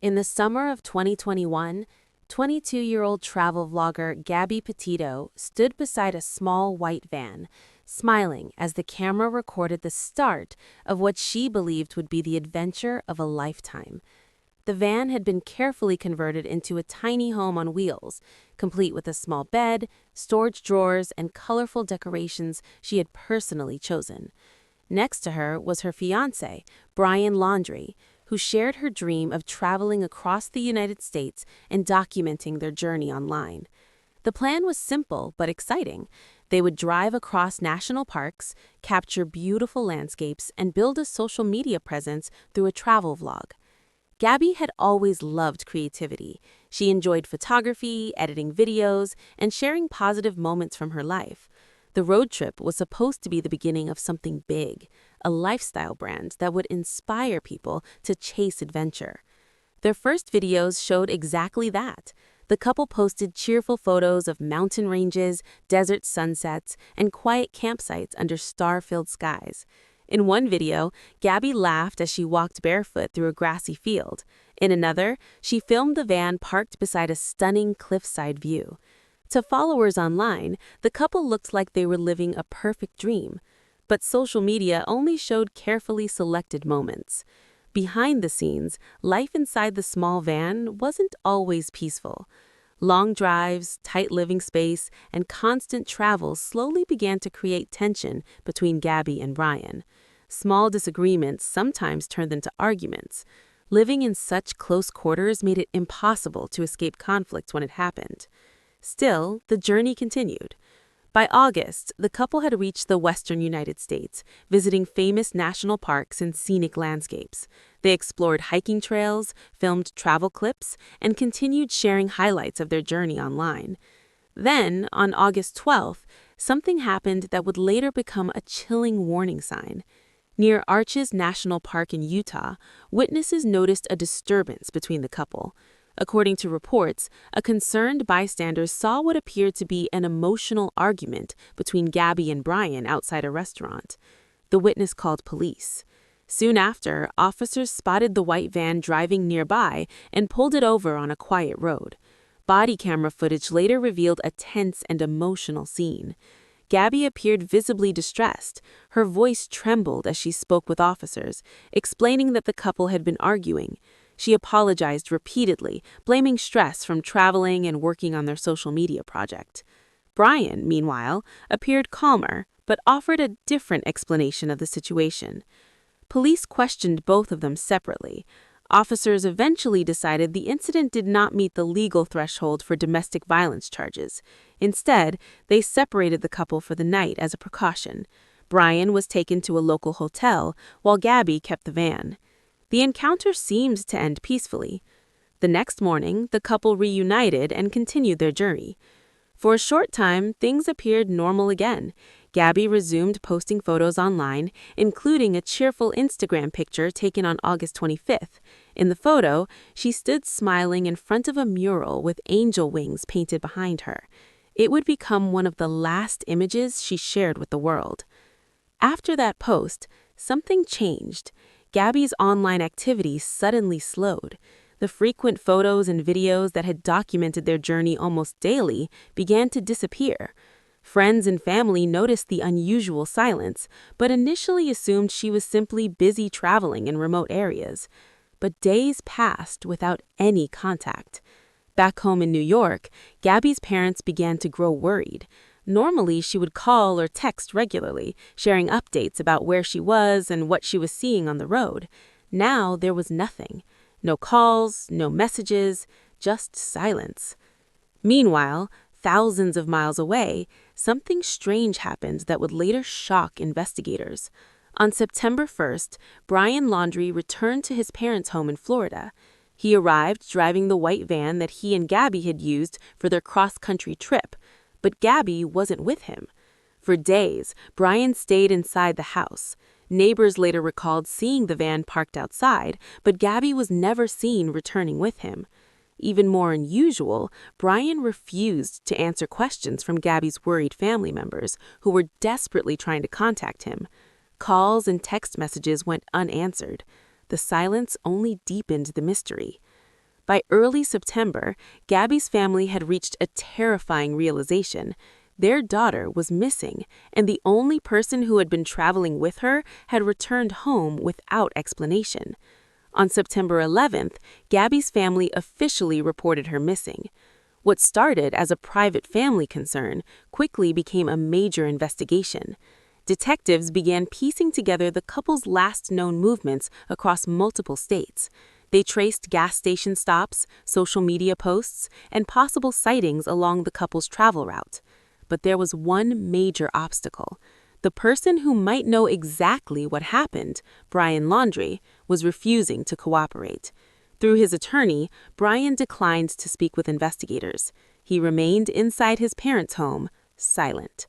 In the summer of 2021, 22-year-old travel vlogger Gabby Petito stood beside a small white van, smiling as the camera recorded the start of what she believed would be the adventure of a lifetime. The van had been carefully converted into a tiny home on wheels, complete with a small bed, storage drawers, and colorful decorations she had personally chosen. Next to her was her fiancé, Brian Laundrie, who shared her dream of traveling across the United States and documenting their journey online. The plan was simple but exciting. They would drive across national parks, capture beautiful landscapes, and build a social media presence through a travel vlog. Gabby had always loved creativity. She enjoyed photography, editing videos, and sharing positive moments from her life. The road trip was supposed to be the beginning of something big, a lifestyle brand that would inspire people to chase adventure. Their first videos showed exactly that. The couple posted cheerful photos of mountain ranges, desert sunsets, and quiet campsites under star-filled skies. In one video, Gabby laughed as she walked barefoot through a grassy field. In another, she filmed the van parked beside a stunning cliffside view. To followers online, the couple looked like they were living a perfect dream. But social media only showed carefully selected moments. Behind the scenes, life inside the small van wasn't always peaceful. Long drives, tight living space, and constant travel slowly began to create tension between Gabby and Brian. Small disagreements sometimes turned into arguments. Living in such close quarters made it impossible to escape conflict when it happened. Still, the journey continued. By August, the couple had reached the western United States, visiting famous national parks and scenic landscapes. They explored hiking trails, filmed travel clips, and continued sharing highlights of their journey online. Then, on August 12th, something happened that would later become a chilling warning sign. Near Arches National Park in Utah, witnesses noticed a disturbance between the couple. According to reports, a concerned bystander saw what appeared to be an emotional argument between Gabby and Brian outside a restaurant. The witness called police. Soon after, officers spotted the white van driving nearby and pulled it over on a quiet road. Body camera footage later revealed a tense and emotional scene. Gabby appeared visibly distressed. Her voice trembled as she spoke with officers, explaining that the couple had been arguing. She apologized repeatedly, blaming stress from traveling and working on their social media project. Brian, meanwhile, appeared calmer, but offered a different explanation of the situation. Police questioned both of them separately. Officers eventually decided the incident did not meet the legal threshold for domestic violence charges. Instead, they separated the couple for the night as a precaution. Brian was taken to a local hotel, while Gabby kept the van. The encounter seemed to end peacefully. The next morning, the couple reunited and continued their journey. For a short time, things appeared normal again. Gabby resumed posting photos online, including a cheerful Instagram picture taken on August 25th. In the photo, she stood smiling in front of a mural with angel wings painted behind her. It would become one of the last images she shared with the world. After that post, something changed. Gabby's online activity suddenly slowed. The frequent photos and videos that had documented their journey almost daily began to disappear. Friends and family noticed the unusual silence, but initially assumed she was simply busy traveling in remote areas. But days passed without any contact. Back home in New York, Gabby's parents began to grow worried. Normally, she would call or text regularly, sharing updates about where she was and what she was seeing on the road. Now, there was nothing. No calls, no messages, just silence. Meanwhile, thousands of miles away, something strange happened that would later shock investigators. On September 1st, Brian Laundrie returned to his parents' home in Florida. He arrived driving the white van that he and Gabby had used for their cross-country trip, but Gabby wasn't with him. For days, Brian stayed inside the house. Neighbors later recalled seeing the van parked outside, but Gabby was never seen returning with him. Even more unusual, Brian refused to answer questions from Gabby's worried family members, who were desperately trying to contact him. Calls and text messages went unanswered. The silence only deepened the mystery. By early September, Gabby's family had reached a terrifying realization. Their daughter was missing, and the only person who had been traveling with her had returned home without explanation. On September 11th, Gabby's family officially reported her missing. What started as a private family concern quickly became a major investigation. Detectives began piecing together the couple's last known movements across multiple states. They traced gas station stops, social media posts, and possible sightings along the couple's travel route. But there was one major obstacle. The person who might know exactly what happened, Brian Laundrie, was refusing to cooperate. Through his attorney, Brian declined to speak with investigators. He remained inside his parents' home, silent.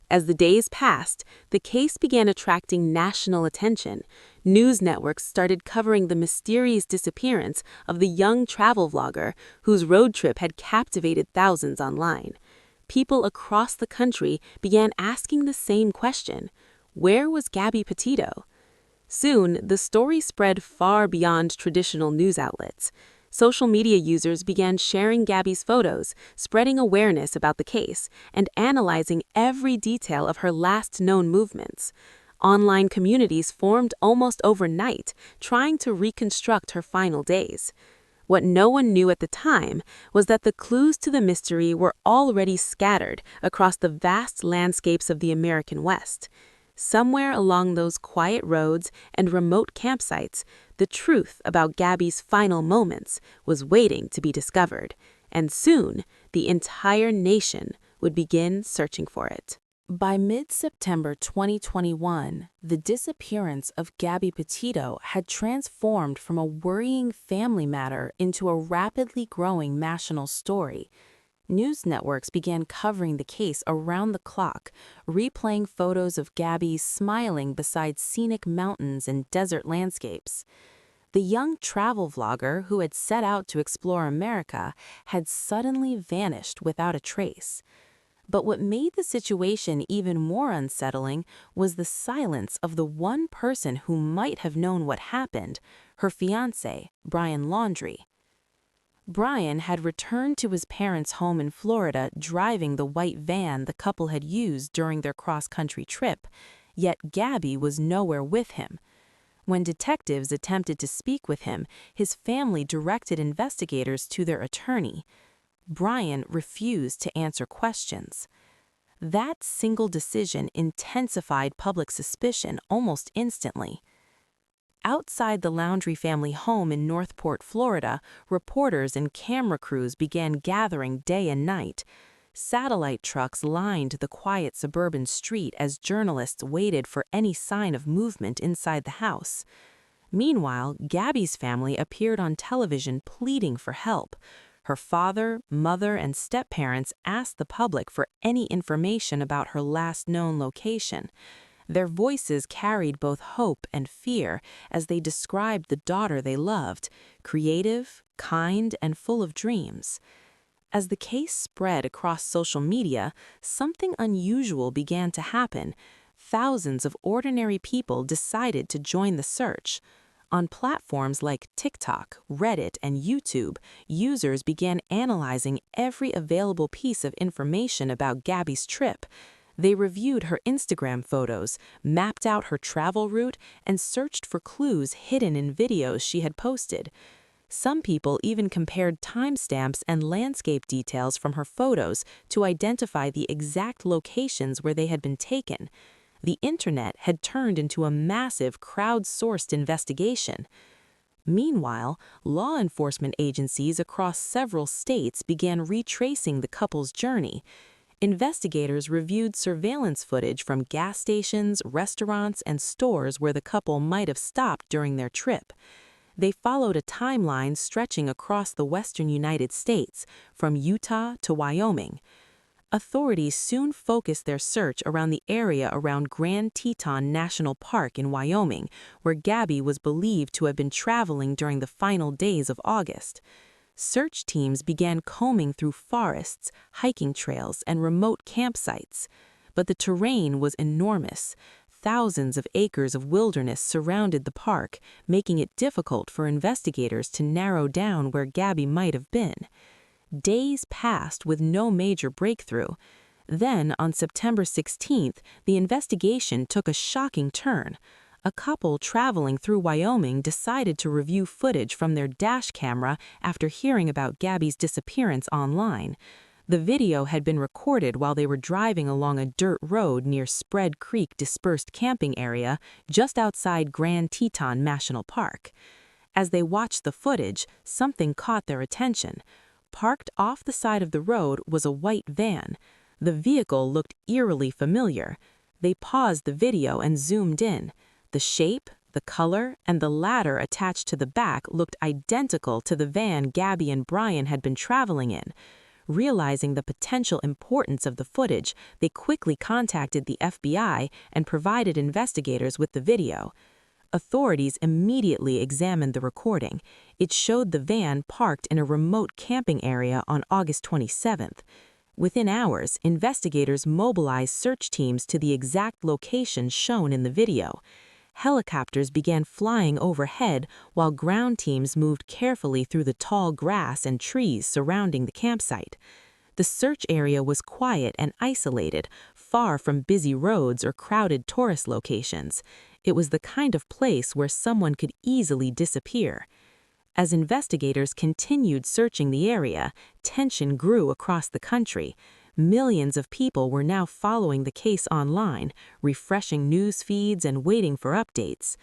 As the days passed, the case began attracting national attention. News networks started covering the mysterious disappearance of the young travel vlogger whose road trip had captivated thousands online. People across the country began asking the same question: where was Gabby Petito? Soon, the story spread far beyond traditional news outlets. Social media users began sharing Gabby's photos, spreading awareness about the case, and analyzing every detail of her last known movements. Online communities formed almost overnight, trying to reconstruct her final days. What no one knew at the time was that the clues to the mystery were already scattered across the vast landscapes of the American West. Somewhere along those quiet roads and remote campsites, the truth about Gabby's final moments was waiting to be discovered, and soon the entire nation would begin searching for it. By mid-September 2021, the disappearance of Gabby Petito had transformed from a worrying family matter into a rapidly growing national story. News networks began covering the case around the clock, replaying photos of Gabby smiling beside scenic mountains and desert landscapes. The young travel vlogger who had set out to explore America had suddenly vanished without a trace. But what made the situation even more unsettling was the silence of the one person who might have known what happened, her fiancé, Brian Laundrie. Brian had returned to his parents' home in Florida driving the white van the couple had used during their cross-country trip, yet Gabby was nowhere with him. When detectives attempted to speak with him, his family directed investigators to their attorney. Brian refused to answer questions. That single decision intensified public suspicion almost instantly. Outside the Laundrie family home in Northport, Florida, reporters and camera crews began gathering day and night. Satellite trucks lined the quiet suburban street as journalists waited for any sign of movement inside the house. Meanwhile, Gabby's family appeared on television pleading for help. Her father, mother, and step-parents asked the public for any information about her last known location. Their voices carried both hope and fear as they described the daughter they loved, creative, kind, and full of dreams. As the case spread across social media, something unusual began to happen. Thousands of ordinary people decided to join the search. On platforms like TikTok, Reddit, and YouTube, users began analyzing every available piece of information about Gabby's trip. They reviewed her Instagram photos, mapped out her travel route, and searched for clues hidden in videos she had posted. Some people even compared timestamps and landscape details from her photos to identify the exact locations where they had been taken. The internet had turned into a massive crowd-sourced investigation. Meanwhile, law enforcement agencies across several states began retracing the couple's journey. Investigators reviewed surveillance footage from gas stations, restaurants, and stores where the couple might have stopped during their trip. They followed a timeline stretching across the western United States, from Utah to Wyoming. Authorities soon focused their search around the area around Grand Teton National Park in Wyoming, where Gabby was believed to have been traveling during the final days of August. Search teams began combing through forests, hiking trails, and remote campsites. But the terrain was enormous. thousands of acres of wilderness surrounded the park, making it difficult for investigators to narrow down where Gabby might have been. Days passed with no major breakthrough. Then, on September 16th, the investigation took a shocking turn. A couple traveling through Wyoming decided to review footage from their dash camera after hearing about Gabby's disappearance online. The video had been recorded while they were driving along a dirt road near Spread Creek Dispersed Camping Area just outside Grand Teton National Park. As they watched the footage, something caught their attention. Parked off the side of the road was a white van. The vehicle looked eerily familiar. They paused the video and zoomed in. The shape, the color, and the ladder attached to the back looked identical to the van Gabby and Brian had been traveling in. Realizing the potential importance of the footage, they quickly contacted the FBI and provided investigators with the video. Authorities immediately examined the recording. It showed the van parked in a remote camping area on August 27th. Within hours, investigators mobilized search teams to the exact location shown in the video. Helicopters began flying overhead while ground teams moved carefully through the tall grass and trees surrounding the campsite. The search area was quiet and isolated, far from busy roads or crowded tourist locations. It was the kind of place where someone could easily disappear. As investigators continued searching the area, tension grew across the country. Millions of people were now following the case online, refreshing news feeds and waiting for updates.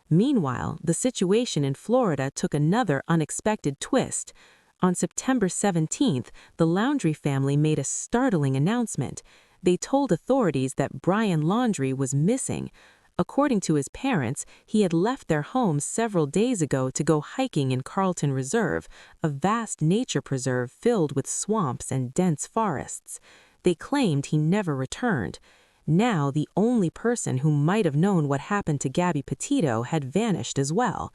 Meanwhile, the situation in Florida took another unexpected twist. On September 17th, the Laundrie family made a startling announcement. They told authorities that Brian Laundrie was missing. According to his parents, he had left their home several days ago to go hiking in Carlton Reserve, a vast nature preserve filled with swamps and dense forests. They claimed he never returned. Now, the only person who might have known what happened to Gabby Petito had vanished as well.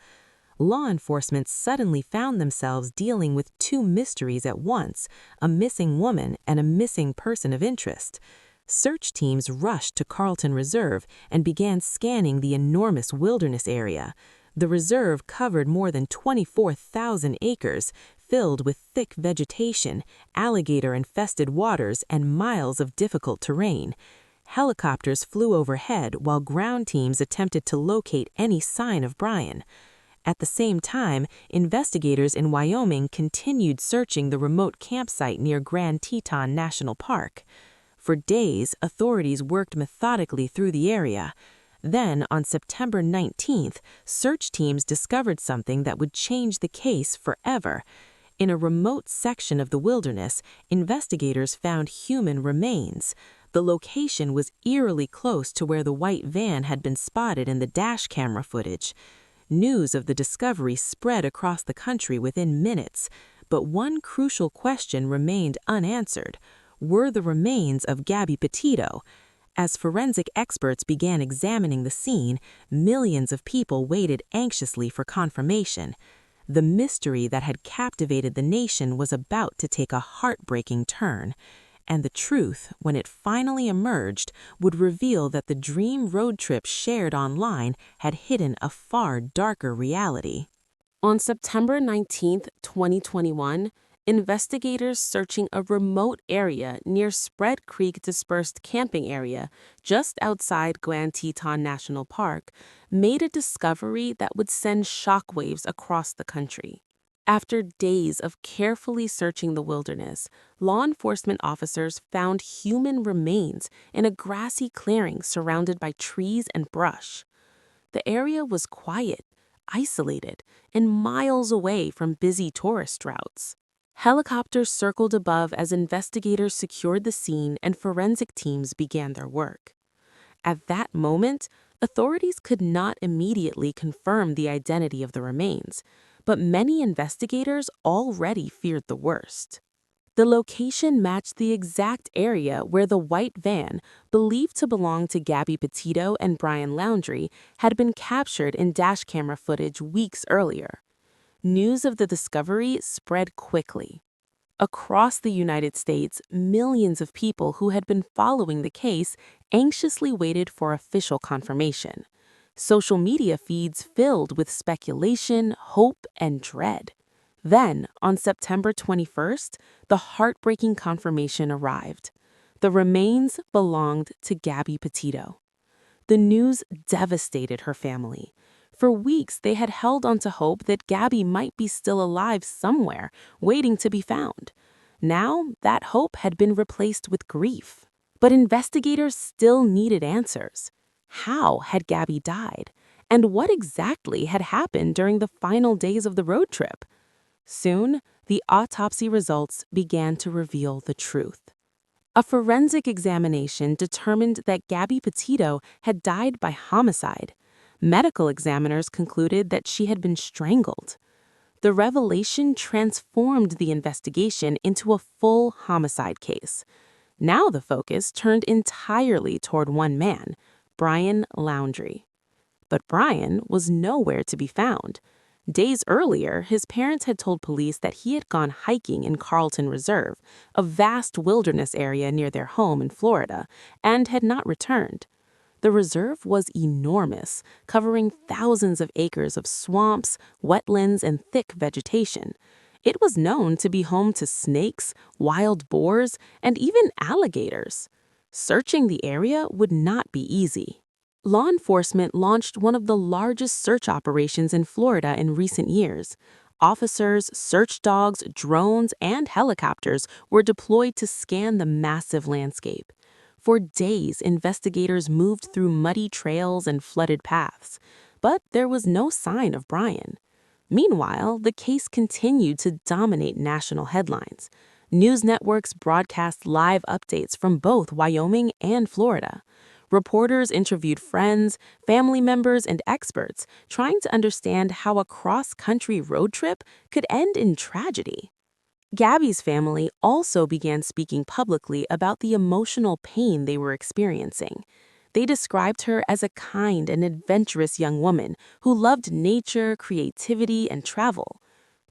Law enforcement suddenly found themselves dealing with two mysteries at once, a missing woman and a missing person of interest. Search teams rushed to Carlton Reserve and began scanning the enormous wilderness area. The reserve covered more than 24,000 acres, filled with thick vegetation, alligator-infested waters, and miles of difficult terrain. Helicopters flew overhead while ground teams attempted to locate any sign of Brian. At the same time, investigators in Wyoming continued searching the remote campsite near Grand Teton National Park. For days, authorities worked methodically through the area. Then, on September 19th, search teams discovered something that would change the case forever. In a remote section of the wilderness, investigators found human remains. The location was eerily close to where the white van had been spotted in the dash camera footage. News of the discovery spread across the country within minutes, but one crucial question remained unanswered. Were the remains of Gabby Petito? As forensic experts began examining the scene, millions of people waited anxiously for confirmation. The mystery that had captivated the nation was about to take a heartbreaking turn, and the truth, when it finally emerged, would reveal that the dream road trip shared online had hidden a far darker reality. On September 19, 2021, investigators searching a remote area near Spread Creek Dispersed Camping Area just outside Grand Teton National Park made a discovery that would send shockwaves across the country. After days of carefully searching the wilderness, law enforcement officers found human remains in a grassy clearing surrounded by trees and brush. The area was quiet, isolated, and miles away from busy tourist routes. Helicopters circled above as investigators secured the scene and forensic teams began their work. At that moment, authorities could not immediately confirm the identity of the remains, but many investigators already feared the worst. The location matched the exact area where the white van, believed to belong to Gabby Petito and Brian Laundrie, had been captured in dash camera footage weeks earlier. News of the discovery spread quickly. Across the United States, millions of people who had been following the case anxiously waited for official confirmation. Social media feeds filled with speculation, hope, and dread. Then, on September 21st, the heartbreaking confirmation arrived. The remains belonged to Gabby Petito. The news devastated her family. For weeks, they had held on to hope that Gabby might be still alive somewhere, waiting to be found. Now, that hope had been replaced with grief. But investigators still needed answers. How had Gabby died? And what exactly had happened during the final days of the road trip? Soon, the autopsy results began to reveal the truth. A forensic examination determined that Gabby Petito had died by homicide. Medical examiners concluded that she had been strangled. The revelation transformed the investigation into a full homicide case. Now the focus turned entirely toward one man, Brian Laundrie. But Brian was nowhere to be found. Days earlier, his parents had told police that he had gone hiking in Carlton Reserve, a vast wilderness area near their home in Florida, and had not returned. The reserve was enormous, covering thousands of acres of swamps, wetlands, and thick vegetation. It was known to be home to snakes, wild boars, and even alligators. Searching the area would not be easy. Law enforcement launched one of the largest search operations in Florida in recent years. Officers, search dogs, drones, and helicopters were deployed to scan the massive landscape. For days, investigators moved through muddy trails and flooded paths, but there was no sign of Brian. Meanwhile, the case continued to dominate national headlines. News networks broadcast live updates from both Wyoming and Florida. Reporters interviewed friends, family members, and experts, trying to understand how a cross-country road trip could end in tragedy. Gabby's family also began speaking publicly about the emotional pain they were experiencing. They described her as a kind and adventurous young woman who loved nature, creativity, and travel.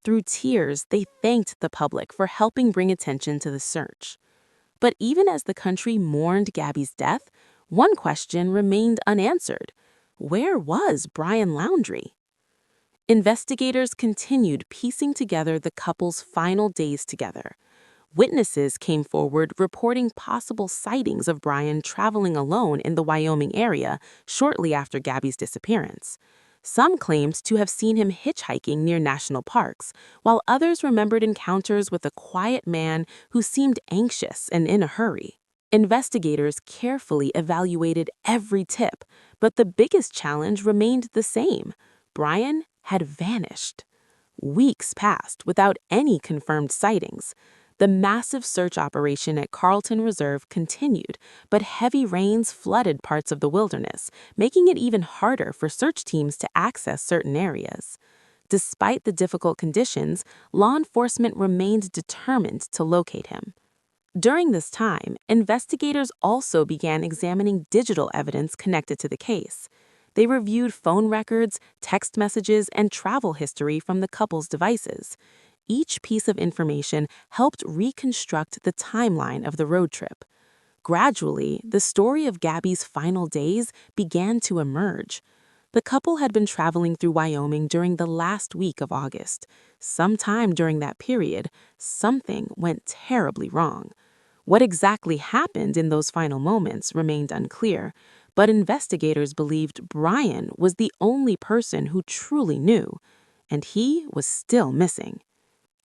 Through tears, they thanked the public for helping bring attention to the search. But even as the country mourned Gabby's death, one question remained unanswered. Where was Brian Laundrie? Investigators continued piecing together the couple's final days together. Witnesses came forward reporting possible sightings of Brian traveling alone in the Wyoming area shortly after Gabby's disappearance. Some claimed to have seen him hitchhiking near national parks, while others remembered encounters with a quiet man who seemed anxious and in a hurry. Investigators carefully evaluated every tip, but the biggest challenge remained the same. Brian had vanished. Weeks passed without any confirmed sightings. The massive search operation at Carlton Reserve continued, but heavy rains flooded parts of the wilderness, making it even harder for search teams to access certain areas. Despite the difficult conditions, law enforcement remained determined to locate him. During this time, investigators also began examining digital evidence connected to the case. They reviewed phone records, text messages, and travel history from the couple's devices. Each piece of information helped reconstruct the timeline of the road trip. Gradually, the story of Gabby's final days began to emerge. The couple had been traveling through Wyoming during the last week of August. Sometime during that period, something went terribly wrong. What exactly happened in those final moments remained unclear, but investigators believed Brian was the only person who truly knew, and he was still missing.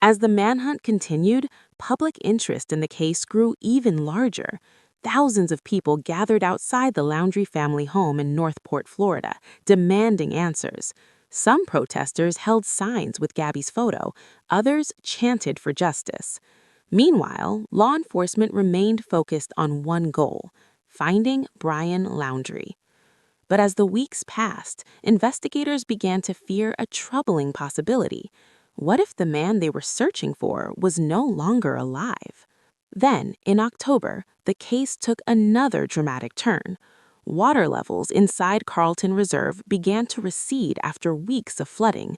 As the manhunt continued, public interest in the case grew even larger. Thousands of people gathered outside the Laundrie family home in Northport, Florida, demanding answers. Some protesters held signs with Gabby's photo, others chanted for justice. Meanwhile, law enforcement remained focused on one goal: finding Brian Laundrie. But as the weeks passed, investigators began to fear a troubling possibility. What if the man they were searching for was no longer alive? Then, in October, the case took another dramatic turn. Water levels inside Carlton Reserve began to recede after weeks of flooding.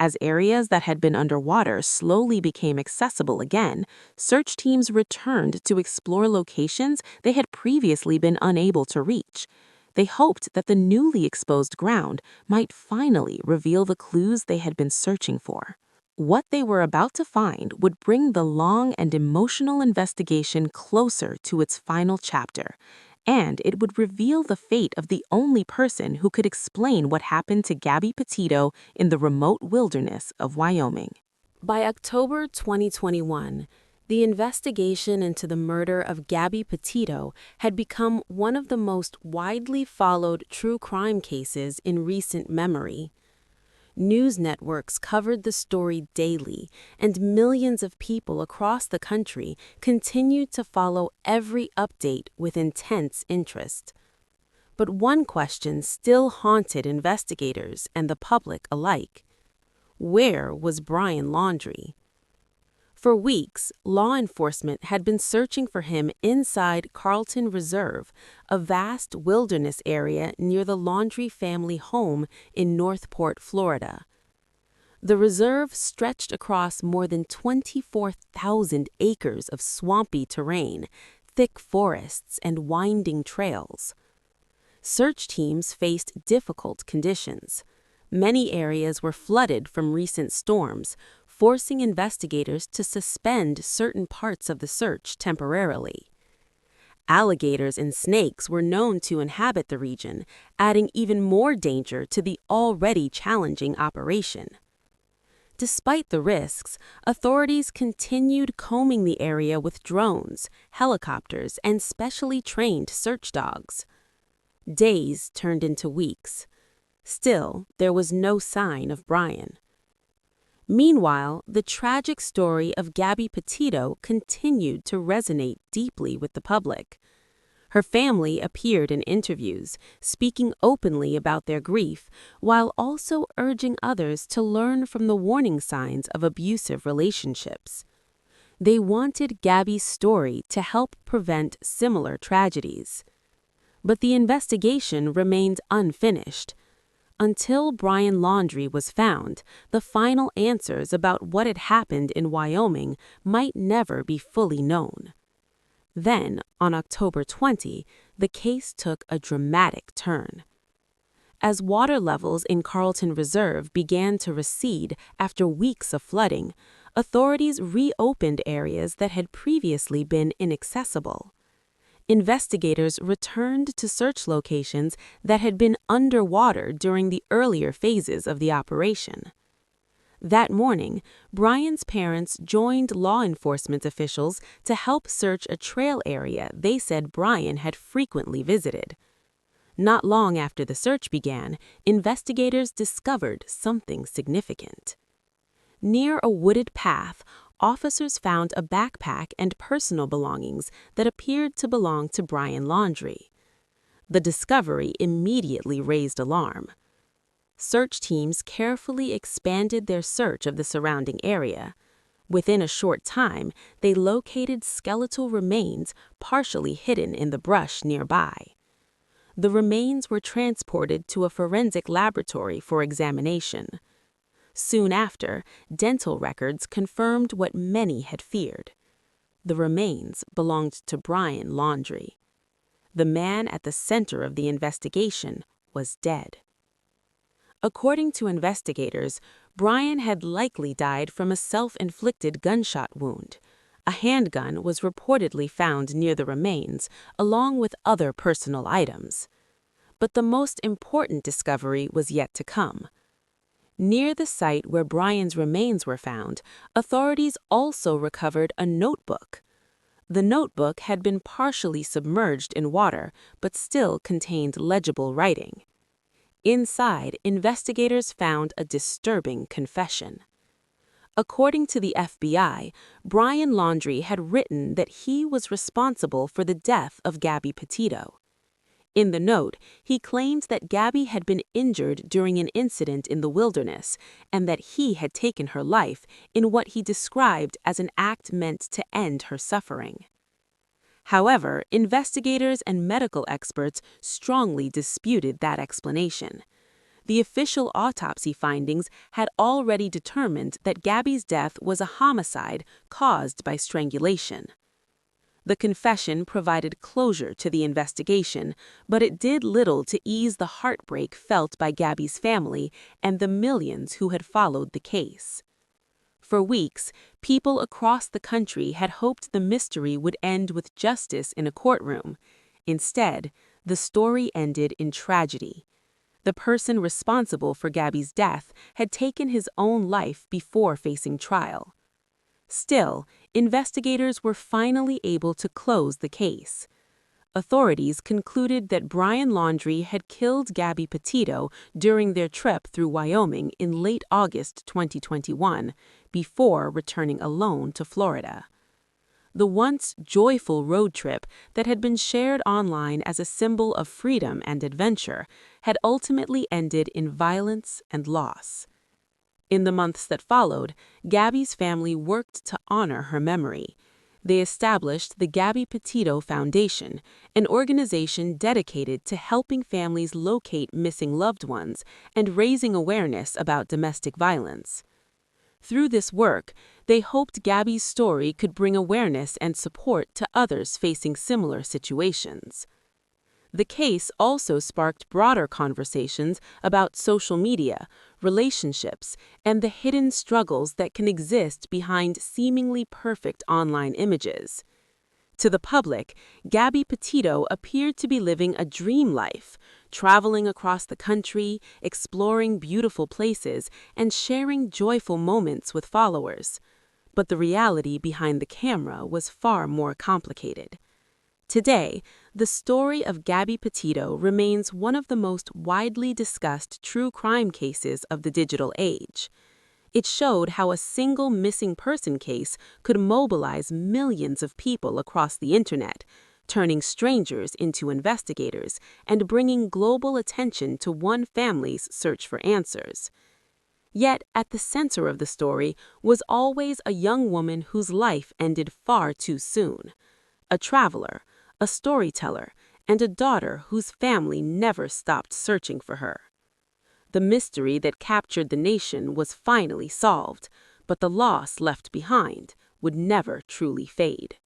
As areas that had been underwater slowly became accessible again, search teams returned to explore locations they had previously been unable to reach. They hoped that the newly exposed ground might finally reveal the clues they had been searching for. What they were about to find would bring the long and emotional investigation closer to its final chapter, and it would reveal the fate of the only person who could explain what happened to Gabby Petito in the remote wilderness of Wyoming. By October 2021, the investigation into the murder of Gabby Petito had become one of the most widely followed true crime cases in recent memory. News networks covered the story daily, and millions of people across the country continued to follow every update with intense interest. But one question still haunted investigators and the public alike. Where was Brian Laundrie? For weeks, law enforcement had been searching for him inside Carlton Reserve, a vast wilderness area near the Laundrie family home in Northport, Florida. The reserve stretched across more than 24,000 acres of swampy terrain, thick forests, and winding trails. Search teams faced difficult conditions. Many areas were flooded from recent storms, forcing investigators to suspend certain parts of the search temporarily. Alligators and snakes were known to inhabit the region, adding even more danger to the already challenging operation. Despite the risks, authorities continued combing the area with drones, helicopters, and specially trained search dogs. Days turned into weeks. Still, there was no sign of Brian. Meanwhile, the tragic story of Gabby Petito continued to resonate deeply with the public. Her family appeared in interviews, speaking openly about their grief, while also urging others to learn from the warning signs of abusive relationships. They wanted Gabby's story to help prevent similar tragedies. But the investigation remained unfinished. Until Brian Laundrie was found, the final answers about what had happened in Wyoming might never be fully known. Then, on October 20, the case took a dramatic turn. As water levels in Carlton Reserve began to recede after weeks of flooding, authorities reopened areas that had previously been inaccessible. Investigators returned to search locations that had been underwater during the earlier phases of the operation. That morning, Brian's parents joined law enforcement officials to help search a trail area they said Brian had frequently visited. Not long after the search began, investigators discovered something significant. Near a wooded path, officers found a backpack and personal belongings that appeared to belong to Brian Laundrie. The discovery immediately raised alarm. Search teams carefully expanded their search of the surrounding area. Within a short time, they located skeletal remains partially hidden in the brush nearby. The remains were transported to a forensic laboratory for examination. Soon after, dental records confirmed what many had feared. The remains belonged to Brian Laundrie. The man at the center of the investigation was dead. According to investigators, Brian had likely died from a self-inflicted gunshot wound. A handgun was reportedly found near the remains, along with other personal items. But the most important discovery was yet to come. Near the site where Brian's remains were found, authorities also recovered a notebook. The notebook had been partially submerged in water, but still contained legible writing. Inside, investigators found a disturbing confession. According to the FBI, Brian Laundrie had written that he was responsible for the death of Gabby Petito. In the note, he claimed that Gabby had been injured during an incident in the wilderness and that he had taken her life in what he described as an act meant to end her suffering. However, investigators and medical experts strongly disputed that explanation. the official autopsy findings had already determined that Gabby's death was a homicide caused by strangulation. The confession provided closure to the investigation, but it did little to ease the heartbreak felt by Gabby's family and the millions who had followed the case. For weeks, people across the country had hoped the mystery would end with justice in a courtroom. Instead, the story ended in tragedy. The person responsible for Gabby's death had taken his own life before facing trial. Still, investigators were finally able to close the case. Authorities concluded that Brian Laundrie had killed Gabby Petito during their trip through Wyoming in late August 2021, before returning alone to Florida. The once joyful road trip that had been shared online as a symbol of freedom and adventure had ultimately ended in violence and loss. In the months that followed, Gabby's family worked to honor her memory. They established the Gabby Petito Foundation, an organization dedicated to helping families locate missing loved ones and raising awareness about domestic violence. Through this work, they hoped Gabby's story could bring awareness and support to others facing similar situations. The case also sparked broader conversations about social media, relationships, and the hidden struggles that can exist behind seemingly perfect online images. To the public, Gabby Petito appeared to be living a dream life, traveling across the country, exploring beautiful places, and sharing joyful moments with followers. But the reality behind the camera was far more complicated. Today, the story of Gabby Petito remains one of the most widely discussed true crime cases of the digital age. It showed how a single missing person case could mobilize millions of people across the internet, turning strangers into investigators and bringing global attention to one family's search for answers. Yet, at the center of the story was always a young woman whose life ended far too soon. A traveler, a storyteller, and a daughter whose family never stopped searching for her. The mystery that captured the nation was finally solved, but the loss left behind would never truly fade.